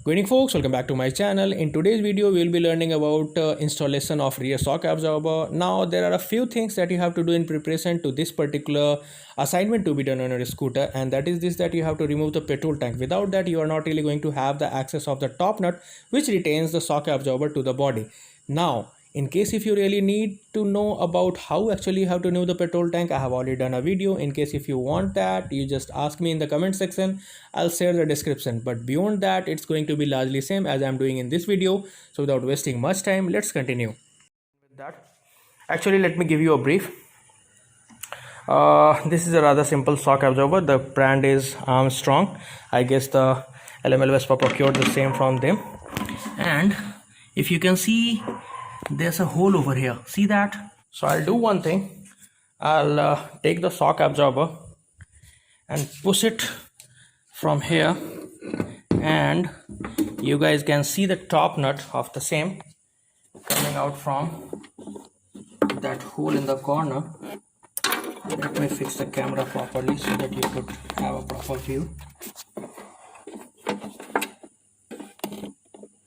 Good evening folks, welcome back to my channel. In today's video we will be learning about installation of rear shock absorber. Now there are a few things that you have to do in preparation to this particular assignment to be done on your scooter, and that is this, that you have to remove the petrol tank. Without that you are not really going to have the access of the top nut which retains the shock absorber to the body. Now in case if you really need to know about how actually you have to remove the petrol tank, I have already done a video. In case if you want that, you just ask me in the comment section. I'll share the description, but beyond that it's going to be largely same as I'm doing in this video. So without wasting much time, let's continue with that. Actually, let me give you a brief. This is a rather simple shock absorber. The brand is Armstrong. I guess the LML Vespa procured the same from them. And if you can see, there's a hole over here. See that? So I'll do one thing. I'll take the shock absorber and push it from here, and you guys can see the top nut of the same coming out from that hole in the corner. Let me fix the camera properly so that you could have a proper view.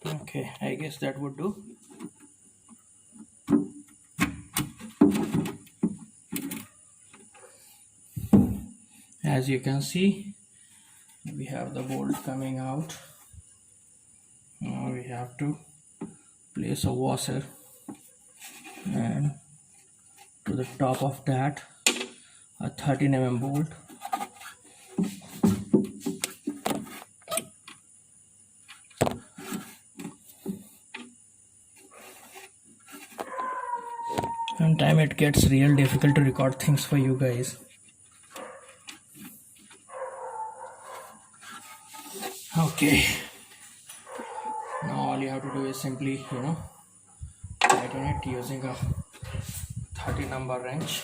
Okay, I guess that would do. As you can see, we have the bolt coming out. Now we have to place a washer, and to the top of that a 13mm bolt. Sometimes it gets real difficult to record things for you guys. Okay, now all you have to do is simply tighten it using a 30 number wrench.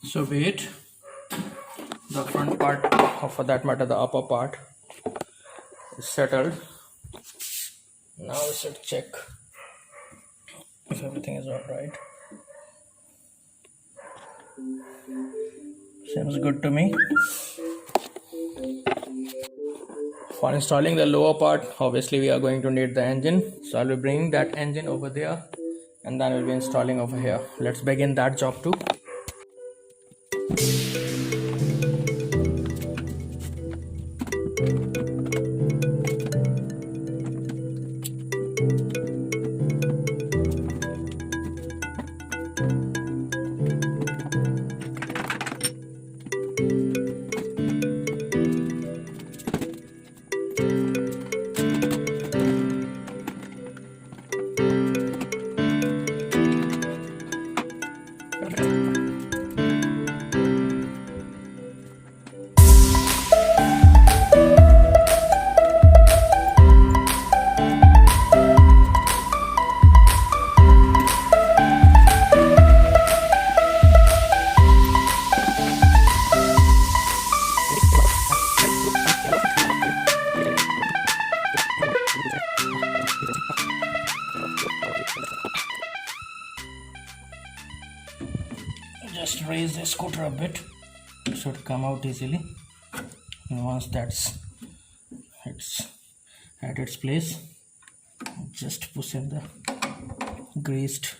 So be it, the front part, or for that matter the upper part, is settled. Now we should check if everything is alright. Seems good to me. For installing the lower part, obviously we are going to need the engine, so I'll be bringing that engine over there and then we'll be installing over here. Let's begin that job too. Just raise the scooter a bit, it should come out easily. And once it's at its place, just push in the greased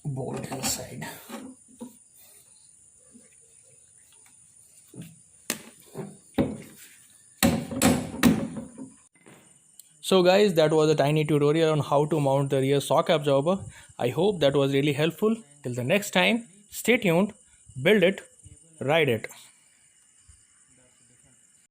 bolt inside. So guys, that was a tiny tutorial on how to mount the rear shock absorber. I hope that was really helpful. Till the next time, stay tuned, build it, ride it.